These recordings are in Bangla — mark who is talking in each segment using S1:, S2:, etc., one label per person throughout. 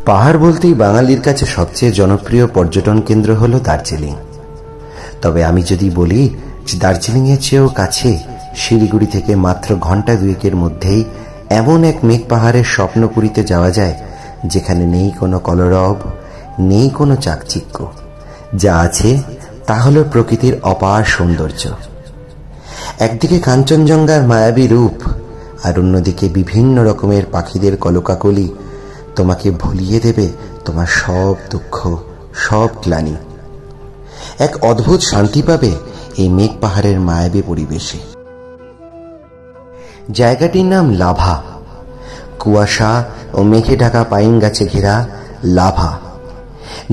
S1: পাহাড় বলতেই বাঙালির কাছে সবচেয়ে জনপ্রিয় পর্যটন কেন্দ্র হলো দার্জিলিং। তবে আমি যদি বলি যে দার্জিলিংয়ের চেয়েও কাছে শিলিগুড়ি থেকে মাত্র ঘন্টা দুয়েকের মধ্যেই এমন এক মেঘ পাহাড়ের স্বপ্নপুরীতে যাওয়া যায় যেখানে নেই কোনো কলরব, নেই কোনো চাকচিক্য। যা আছে তা হলো প্রকৃতির অপার সৌন্দর্য। একদিকে কাঞ্চনজঙ্ঘার মায়াবী রূপ, আর অন্যদিকে বিভিন্ন রকমের পাখিদের কলকাকলি তোমাকে ভুলিয়ে দেবে তোমার সব দুঃখ, সব গ্লানি। এক অদ্ভুত শান্তি পাবে এই মেঘ পাহাড়ের মায়াবী পরিবেশে। জায়গাটির নাম লাভা। কুয়াশা ও মেঘে ঢাকা পাইন গাছে ঘেরা লাভা,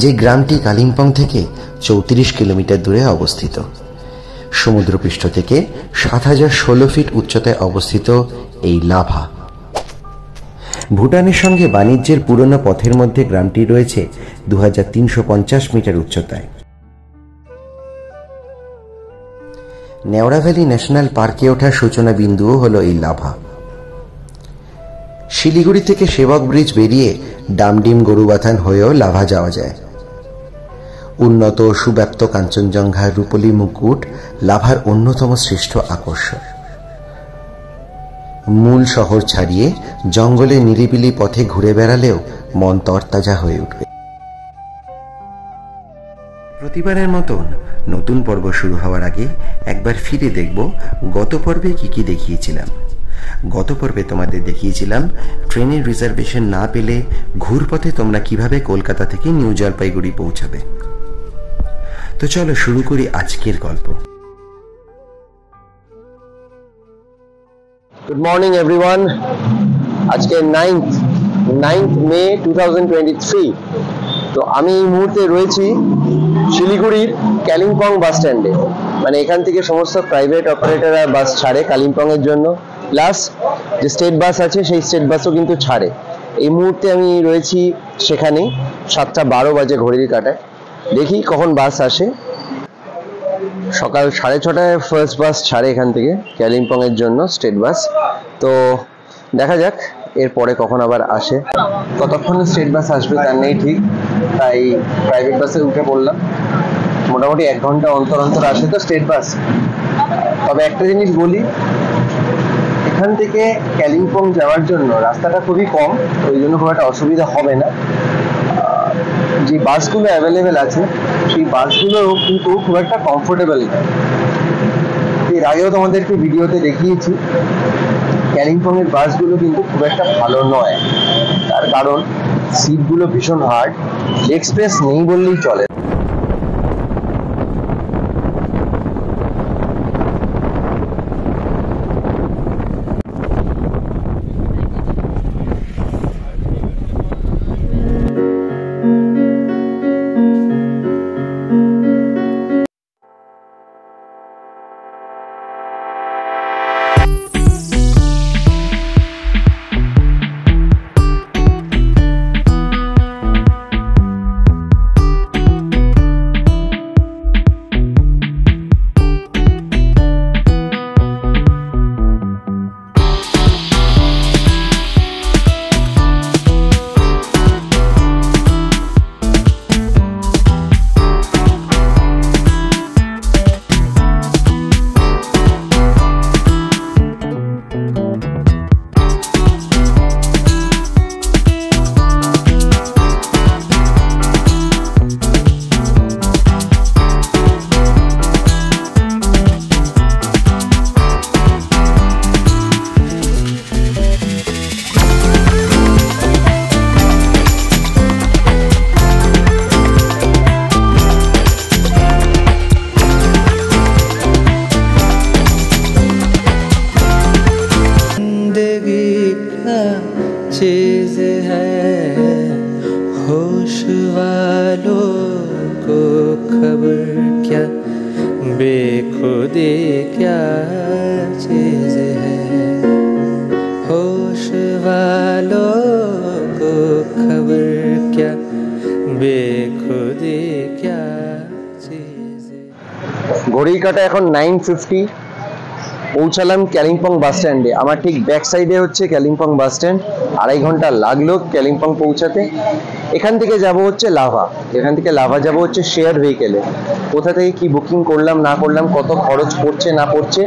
S1: যে গ্রামটি কালিম্পং থেকে 34 কিলোমিটার দূরে অবস্থিত। সমুদ্রপৃষ্ঠ থেকে 7016 ফিট উচ্চতায় অবস্থিত এই লাভা। ভুটানের সঙ্গে বাণিজ্যের পুরনো পথের মধ্যে গ্রামটি রয়েছে 2350 মিটার উচ্চতায়। নেওড়া ভ্যালি ন্যাশনাল পার্কে ওঠার সূচনা বিন্দুও হল এই লাভা। শিলিগুড়ি থেকে সেবক ব্রিজ বেরিয়ে ডামডিম গরুবাথান হয়েও লাভা যাওয়া যায়। উন্নত সুব্যাপ্ত কাঞ্চনজঙ্ঘার রূপলি মুকুট লাভার অন্যতম শ্রেষ্ঠ আকর্ষণ। মূল শহর ছাড়িয়ে জঙ্গলে নিরিবিলি পথে ঘুরে বেড়ালেও মন তরতাজা হয়ে উঠবে। প্রতিবারের মতন নতুন পর্ব শুরু হওয়ার আগে একবার ফিরে দেখব গত পর্বে কি দেখিয়েছিলাম। গত পর্বে তোমাদের দেখিয়েছিলাম ট্রেনের রিজার্ভেশন না পেলে ঘুরপথে তোমরা কিভাবে কলকাতা থেকে নিউ জলপাইগুড়ি পৌঁছাবে। তো চলো শুরু করি আজকের গল্প।
S2: Good morning everyone. আজকে 9th মে 2023। তো আমি এই মুহূর্তে রয়েছি শিলিগুড়ির কালিম্পং বাস স্ট্যান্ডে। মানে এখান থেকে সমস্ত প্রাইভেট অপারেটররা বাস ছাড়ে কালিম্পং এর জন্য, প্লাস যে স্টেট বাস আছে সেই স্টেট বাসও কিন্তু ছাড়ে। এই মুহূর্তে আমি রয়েছি সেখানে। 7:12 বাজে ঘড়ির কাঁটায়। দেখি কখন বাস আসে। সকাল 6:30টায় ফার্স্ট বাস ছাড়ে এখান থেকে কালিম্পং এর জন্য, স্টেট বাস। তো দেখা যাক এরপরে কখন আবার আসে। কতক্ষণে স্টেট বাস আসবে তার নেই ঠিক, তাই প্রাইভেট বাসে উঠে পড়লাম। মোটামুটি 1 ঘন্টা অন্তর অন্তর আসে তো স্টেট বাস। তবে একটা জিনিস বলি, এখান থেকে কালিম্পং যাওয়ার জন্য রাস্তাটা খুবই কম, ওই জন্য খুব একটা অসুবিধা হবে না। যে বাসগুলো অ্যাভেলেবেল আছে সেই বাসগুলো কিন্তু খুব একটা কমফোর্টেবল না। এর আগেও তোমাদেরকে ভিডিওতে দেখিয়েছি কালিম্পং এর বাসগুলো কিন্তু খুব একটা ভালো নয়। তার কারণ সিটগুলো ভীষণ হার্ড, লেগ স্পেস নেই বললেই চলে।
S3: चीज है होश वालों को खबर क्या, बेखुदी क्या चीज है। होश वालों को खबर क्या, बेखुदी क्या चीज है।
S2: ঘড়ির কাঁটা এখন 9:50। পৌঁছালাম কালিম্পং বাস স্ট্যান্ডে। আমার ঠিক ব্যাক সাইডে হচ্ছে কালিম্পং বাস স্ট্যান্ড। 2.5 ঘন্টা লাগলো কালিম্পং পৌঁছাতে। এখান থেকে যাব হচ্ছে লাভা, এখান থেকে লাভা যাব হচ্ছে শেয়ার ভেহিকেলে। কোথা থেকে কি বুকিং করলাম না করলাম, কত খরচ পড়ছে না পড়ছে,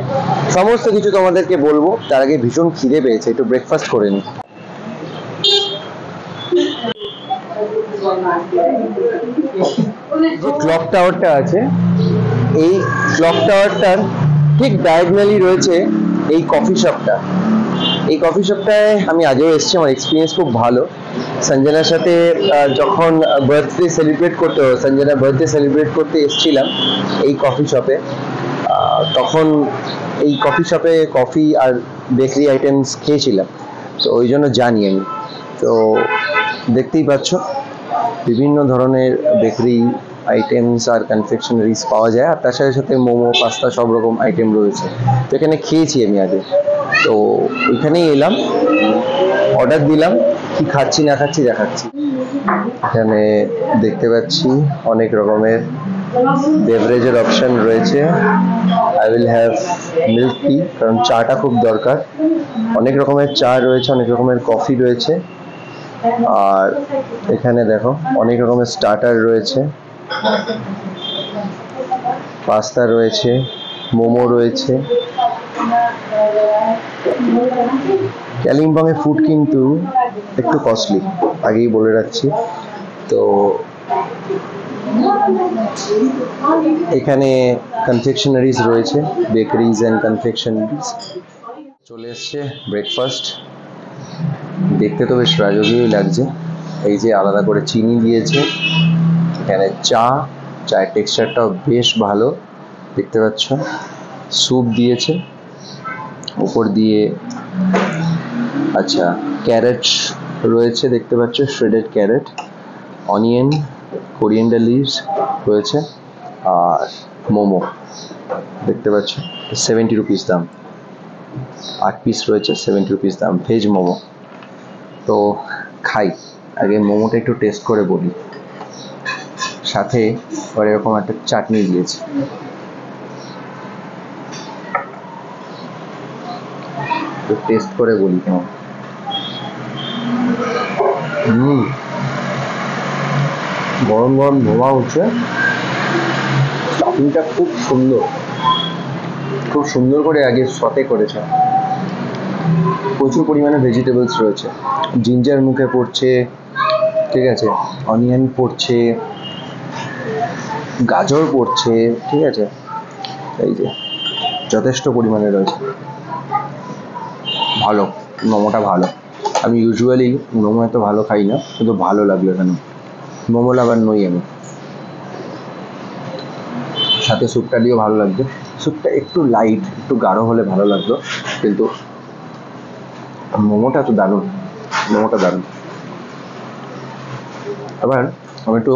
S2: সমস্ত কিছু তোমাদেরকে বলবো। তার আগে ভীষণ খিদে পেয়েছে, একটু ব্রেকফাস্ট করে নিই। যে ক্লক টাওয়ারটা আছে, এই ক্লক টাওয়ারটার ঠিক ডায়াগনালি রয়েছে এই কফি শপটা। এই কফি শপটায় আমি আগেও এসেছি, আমার এক্সপিরিয়েন্স খুব ভালো। সঞ্জনার সাথে যখন বার্থডে সেলিব্রেট করতে, সঞ্জনার বার্থডে সেলিব্রেট করতে এসেছিলাম এই কফি শপে, তখন এই কফি শপে কফি আর বেকারি আইটেমস খেয়েছিলাম, তো ওই জন্য জানি আমি। তো দেখতেই পাচ্ছ বিভিন্ন ধরনের বেকারি আইটেমস আর কনফেকশনারিজ পাওয়া যায়, আর তার সাথে সাথে মোমো, পাস্তা সব রকম আইটেম রয়েছে। তো এখানে খেয়েছি আমি আগে, তো ওইখানেই এলাম, অর্ডার দিলাম, কি খাচ্ছি না খাচ্ছি দেখাচ্ছি। এখানে দেখতে পাচ্ছি অনেক রকমের বেভারেজের অপশন রয়েছে। I will have milk tea, কারণ চাটা খুব দরকার। অনেক রকমের চা রয়েছে, অনেক রকমের কফি রয়েছে, আর এখানে দেখো অনেক রকমের স্টার্টার রয়েছে, পাস্তা রয়েছে, মোমো রয়েছে। কালিম্পংয়ে ফুড কিন্তু একটু কস্টলি, আগেই বলে রাখছি। তো এখানে কনফেকশনারিজ রয়েছে, বেকারিজ অ্যান্ড কনফেকশনারিজ। চলে এসছে ব্রেকফাস্ট, দেখতে তো বেশ রাজকীয়ই লাগছে। এই যে আলাদা করে চিনি দিয়েছে, এখানে চায়ের টেক্সচারটাও বেশ ভালো দেখতে পাচ্ছ। স্যুপ দিয়েছে উপর দিয়ে, আচ্ছা ক্যারেট রয়েছে দেখতে পাচ্ছ, shredded carrot, onion, coriander leaves রয়েছে, আর মোমো দেখতে পাচ্ছ। 70 রুপিস দাম, 8 পিস রয়েছে, 70 রুপিস দাম, ভেজ মোমো। তো খাই, আগে মোমোটা একটু টেস্ট করে বলি। সাথে আর এরকম একটা চাটনি দিয়েছে, তো টেস্ট করে বলি কেমন। গরম গরম ধোয়া হচ্ছে, স্টাফিংটা খুব সুন্দর, খুব সুন্দর করে আগে সতে করেছে। প্রচুর পরিমাণে ভেজিটেবলস রয়েছে, জিঞ্জার মুখে পড়ছে, ঠিক আছে, অনিয়ন পড়ছে, গাজর পড়ছে, ঠিক আছে, এই যে যথেষ্ট পরিমাণে রয়েছে। ভালো, মোমোটা ভালো। আমি ইউজুয়ালি মোমো এত ভালো খাই না, কিন্তু ভালো লাগলো এখানে, মোমো লাভার নই আমি। সাথে স্যুপটা দিয়েও ভালো লাগছে, স্যুপটা একটু লাইট, একটু গাঢ় হলে ভালো লাগতো, কিন্তু মোমোটা তো দারুণ, মোমোটা দারুণ। আবার আমি একটু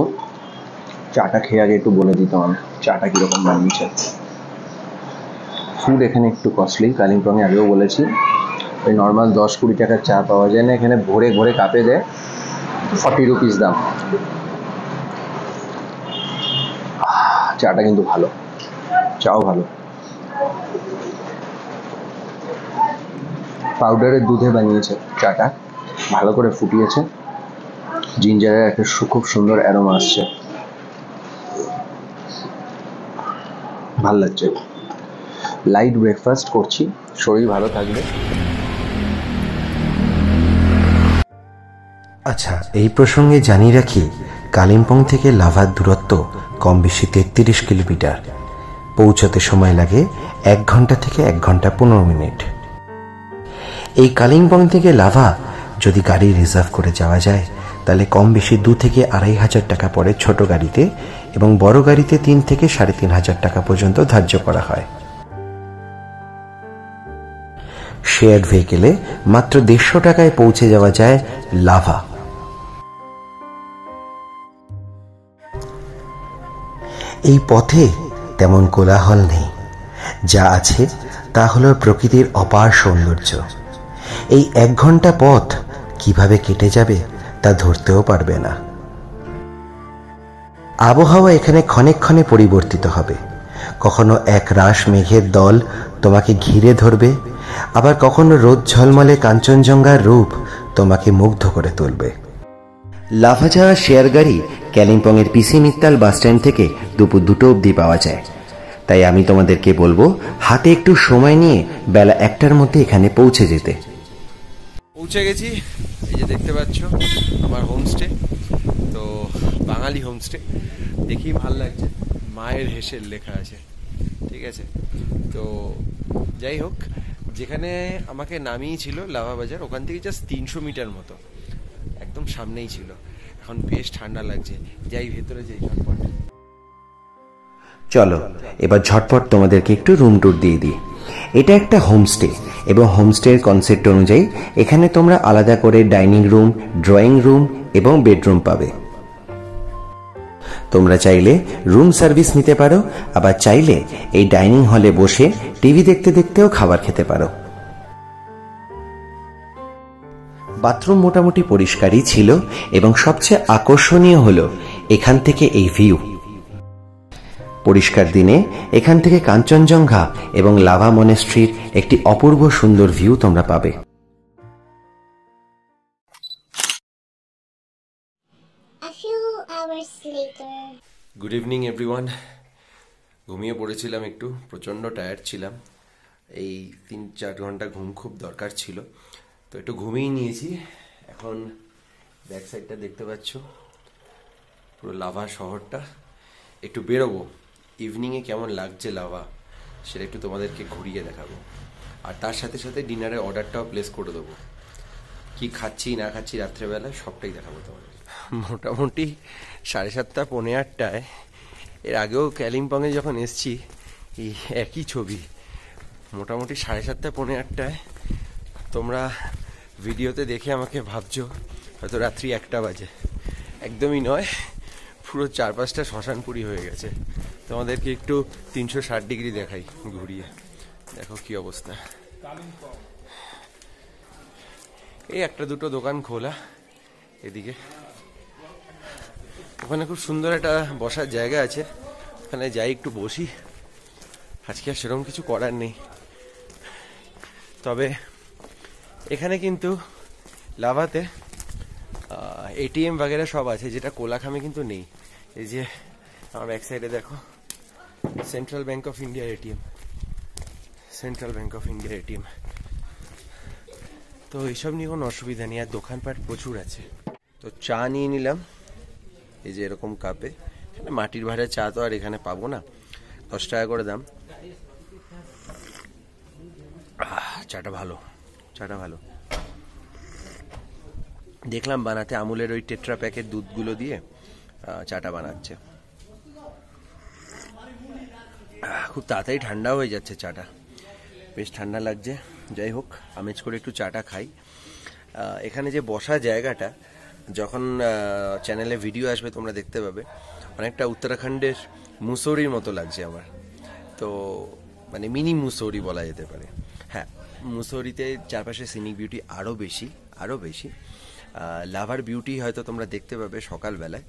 S2: চাটা খেয়ে আগে একটু বলে দিতাম আমি চাটা কীরকম বানিয়েছে। ফুড এখানে একটু কস্টলি, কালিম্পংয়ে আগেও বলেছি, ওই নর্মাল 10-20 টাকার চা পাওয়া যায় না, এখানে ভরে ভরে কাপে দেয়, 40 রুপিস দাম। চাটা কিন্তু ভালো, চাও ভালো। পাউডারের দুধে বানিয়েছে চাটা, ভালো করে ফুটিয়েছে, জিঞ্জারের একটা খুব সুন্দর অ্যারোমা আসছে, ভাল লাগছে। লাইট ব্রেকফাস্ট করছি, শরীর ভালো থাকবে।
S1: আচ্ছা, এই প্রসঙ্গে জানিয়ে রাখি, কালিম্পং থেকে লাভার দূরত্ব কম বেশি 33 কিলোমিটার। পৌঁছতে সময় লাগে 1 ঘন্টা থেকে 1 ঘন্টা 15 মিনিট। এই কালিম্পং থেকে লাভা যদি গাড়ি রিজার্ভ করে যাওয়া যায়, তাহলে কম বেশি 2 থেকে 2,500 টাকা পড়ে ছোট গাড়িতে, এবং বড় গাড়িতে 3 থেকে 3,500 টাকা পর্যন্ত ধার্য করা হয়। শেয়ার ভেহিকেলে মাত্র 150 টাকায় পৌঁছে যাওয়া যায় লাভা। এই পথে তেমন কোলাহল নেই, যা আছে তা হল প্রকৃতির অপার সৌন্দর্য। এই 1 ঘন্টা পথ কিভাবে কেটে যাবে তা ধরতেও পারবে না। আবহাওয়া এখানে ক্ষণে ক্ষণে পরিবর্তিত হবে, কখনো এক রাশ মেঘের দল তোমাকে ঘিরে ধরবে, আবার কখনো রোদ ঝলমলে কাঞ্চনজঙ্ঘার রূপ তোমাকে মুগ্ধ করে তুলবে। লাভা যাওয়ার শেয়ার গাড়ি কালিম্পংয়ের পিসি মিত্তাল বাস স্ট্যান্ড থেকে দুপুর 2টো অবধি পাওয়া যায়। তাই আমি তোমাদেরকে বলবো হাতে একটু সময় নিয়ে বেলা 1টার মধ্যে এখানে পৌঁছে যেতে।
S2: পৌঁছে গেছি, এই যে দেখতে পাচ্ছ আমার হোমস্টে। তো বাঙালি হোমস্টে, দেখি ভাল লাগছে, মায়ের হেসেল লেখা আছে, ঠিক আছে। তো যাই হোক, যেখানে আমাকে নামিয়েছিল লাভা বাজার, ওখান থেকে জাস্ট 300 মিটার মতো, একদম সামনেই ছিল। এখন বেশ ঠান্ডা লাগছে, যাই ভেতরে যাই ঝটপট।
S1: চলো এবার ঝটপট তোমাদেরকে একটু রুম ট্যুর দিয়ে দিই। এটা একটা হোমস্টে এবং হোমস্টের কনসেপ্ট অনুযায়ী এখানে তোমরা আলাদা করে ডাইনিং রুম, ড্রয়িং রুম এবং বেডরুম পাবে। তোমরা চাইলে রুম সার্ভিস নিতে পারো, আবার চাইলে এই ডাইনিং হলে বসে টিভি দেখতে দেখতেও খাবার খেতে পারো। বাথরুম মোটামুটি পরিষ্কারই ছিল এবং সবচেয়ে আকর্ষণীয় হলো এখান থেকে এই ভিউ। পরিষ্কার দিনে এখান থেকে কাঞ্চনজঙ্ঘা এবং লাভা মনেস্ট্রির একটি অপূর্ব সুন্দর ভিউ তোমরা পাবে।
S2: Good evening everyone. ঘুমিয়ে পড়েছিলাম একটু, প্রচণ্ড টায়ার্ড ছিলাম। এই 3-4 ঘন্টা ঘুম খুব দরকার ছিল, তো একটু ঘুমিয়ে নিয়েছি। এখন ব্যাক সাইডটা দেখতে পাচ্ছ, পুরো লাভা শহরটা। একটু বেরোবো, ইভিনিংয়ে কেমন লাগছে লাভা সেটা একটু তোমাদেরকে ঘুরিয়ে দেখাবো। আর তার সাথে সাথে ডিনারের অর্ডারটাও প্লেস করে দেবো। কি খাচ্ছি না খাচ্ছি রাত্রেবেলা সবটাই দেখাবো তোমাদের। মোটামুটি 7:30 পৌনে 8টায়, এর আগেও কালিম্পংয়ে যখন এসছি এই একই ছবি। মোটামুটি 7:30 পৌনে 8টায় তোমরা ভিডিওতে দেখে আমাকে ভাবছো হয়তো রাত্রি 1টা বাজে। একদমই নয়, পুরো 4-5টা শ্মশানপুরি হয়ে গেছে। তোমাদেরকে একটু 360 ডিগ্রি দেখাই ঘুরিয়ে, দেখো কি অবস্থা। এই 1-2টো দোকান খোলা এদিকে, ওখানে খুব সুন্দর একটা বসার জায়গা আছে, ওখানে যাই একটু বসি। আজকে আর সেরকম কিছু করার নেই, তবে এখানে কিন্তু লাভাতে এটিএম বাগেরা সব আছে, যেটা কোলাখামে কিন্তু নেই। এই যে আমার ব্যাক সাইডে দেখো, সেন্ট্রাল ব্যাংক অফ ইন্ডিয়ার এটিএম, সেন্ট্রাল ব্যাংক অফ ইন্ডিয়ার এটিএম। তো এইসব নিয়ে কোনো অসুবিধা নেই, আর দোকানপাট প্রচুর আছে। তো চা নিয়ে নিলাম, এই যে এরকম কাপে। মাটির ভাড়া চা তো আর এখানে পাবো না, 10 টাকা করে দাম। চাটা ভালো, চাটা ভালো। দেখলাম বানাতে আমুলের ওই টেট্রা প্যাকেট দুধগুলো দিয়ে চাটা বানাচ্ছে। খুব তাড়াতাড়ি ঠান্ডা হয়ে যাচ্ছে চাটা, বেশ ঠান্ডা লাগছে। যাই হোক, আমেজ করে একটু চাটা খাই। এখানে যে বসা জায়গাটা, যখন চ্যানেলে ভিডিও আসবে তোমরা দেখতে পাবে, অনেকটা উত্তরাখণ্ডের মুসৌরির মতো লাগছে আমার। তো মানে মিনি মুসৌরি বলা যেতে পারে। হ্যাঁ, মুসৌরিতে চারপাশে সিনিক বিউটি আরও বেশি, আরও বেশি। লাভার বিউটি হয়তো তোমরা দেখতে পাবে সকালবেলায়,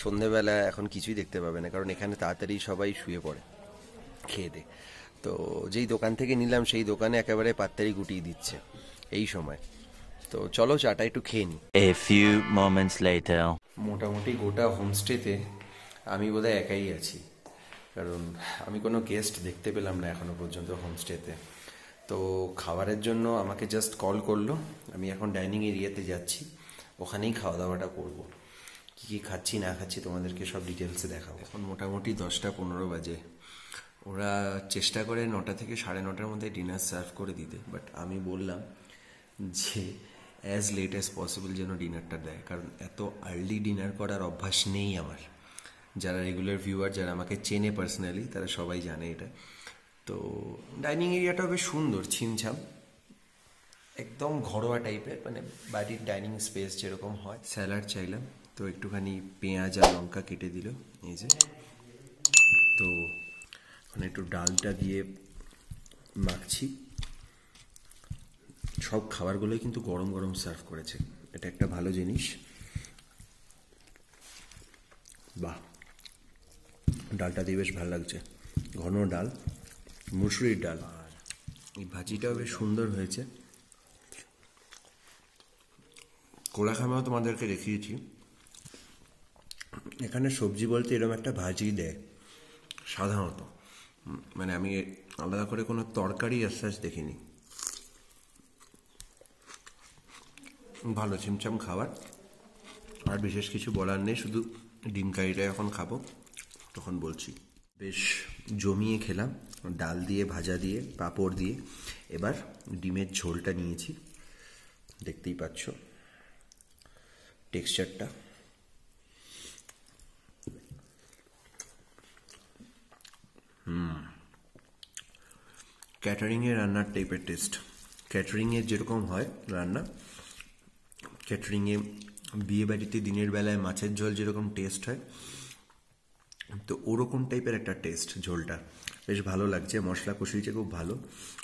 S2: সন্ধেবেলা এখন কিছুই দেখতে পাবে না, কারণ এখানে তাড়াতাড়ি সবাই শুয়ে পড়ে খেয়ে দে। তো যেই দোকান থেকে নিলাম সেই দোকানে একেবারে পাত্তারি গুটিয়ে দিচ্ছে এই সময়। তো চলো চাটা একটু খেয়ে নিই।
S4: A few moments later.
S2: মোটামুটি গোটা হোমস্টেতে আমি বোধহয় একাই আছি, কারণ আমি কোনো গেস্ট দেখতে পেলাম না এখনো পর্যন্ত হোমস্টেতে। তো খাবারের জন্য আমাকে জাস্ট কল করলো, আমি এখন ডাইনিং এরিয়াতে যাচ্ছি, ওখানেই খাওয়া দাওয়াটা করবো। কী কী খাচ্ছি না খাচ্ছি তোমাদেরকে সব ডিটেলসে দেখাবো। এখন মোটামুটি 10টা 15 বাজে। ওরা চেষ্টা করে 9টা থেকে 9:30-র মধ্যে ডিনার সার্ভ করে দিতে, বাট আমি বললাম যে অ্যাজ লেট অ্যাজ পসিবল যেন ডিনারটা দেয়, কারণ এত আর্লি ডিনার করার অভ্যাস নেই আমার। যারা রেগুলার ভিউয়ার, যারা আমাকে চেনে পার্সোনালি, তারা সবাই জানে এটা। তো ডাইনিং এরিয়াটাও বেশ সুন্দর, ছিমছাম, একদম ঘরোয়া টাইপের, মানে বাড়ির ডাইনিং স্পেস যেরকম হয়। স্যালাড চাইলাম, তো একটুখানি পেঁয়াজ আর লঙ্কা কেটে দিল, এই যে। তো ওখানে একটু ডালটা দিয়ে মাখছি। সব খাবারগুলোই কিন্তু গরম গরম সার্ভ করেছে, এটা একটা ভালো জিনিস। বাহ, ডালটা দিয়ে বেশ ভালো লাগছে, ঘন ডাল, মুসুরির ডাল। আর এই ভাজিটাও বেশ সুন্দর হয়েছে। কোলাখামেও তোমাদেরকে দেখিয়েছি,
S5: এখানে সবজি বলতে এরকম একটা ভাজি দেয় সাধারণত, মানে আমি আলাদা করে কোনো তরকারি আশ্বাস দেখিনি। ভালো চিমচাম খাবার, আর বিশেষ কিছু বলার নেই, শুধু ডিম কারিটা এখন খাবো তখন বলছি। বেশ জমিয়ে খেলাম, ডাল দিয়ে, ভাজা দিয়ে, পাঁপড় দিয়ে। এবার ডিমের ঝোলটা নিয়েছি, দেখতেই পাচ্ছ টেক্সচারটা। ক্যাটারিংয়ে রান্নার টাইপের টেস্ট। ক্যাটারিংয়ের যেরকম হয় রান্না, ক্যাটারিংয়ে বিয়ে বাড়িতে দিনের বেলায় মাছের ঝোল যেরকম টেস্ট হয়, তো ওরকম টাইপের একটা টেস্ট ঝোলটা। বেশ ভালো লাগছে, মশলা কষিয়েছে খুব ভালো,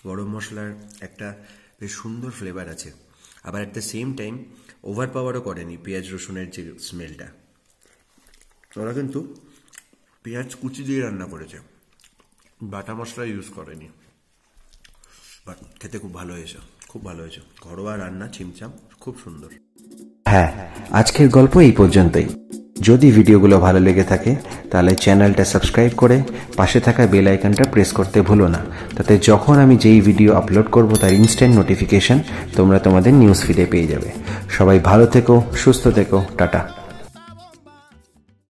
S5: গরম মশলার একটা বেশ সুন্দর ফ্লেভার আছে, আবার at the same time over পাওয়ারও করেনি পেঁয়াজ রসুনের যে স্মেলটা। ওরা কিন্তু পেঁয়াজ কুচি দিয়ে রান্না করেছে, বাটা মশলা ইউজ করেনি, বাট খেতে খুব ভালো হয়েছে, খুব ভালো হয়েছে। ঘরোয়া রান্না, চিমচাম, খুব সুন্দর।
S1: হ্যাঁ, আজকের গল্প এই পর্যন্তই। যদি ভিডিওগুলো ভালো লেগে থাকে তাহলে চ্যানেলটা সাবস্ক্রাইব করে পাশে থাকা বেল আইকনটা প্রেস করতে ভুলো না, তাতে যখন আমি যেই ভিডিও আপলোড করব তার ইনস্ট্যান্ট নোটিফিকেশন তোমরা তোমাদের নিউজ ফিডে পেয়ে যাবে। সবাই ভালো থেকো, সুস্থ থেকো, টাটা।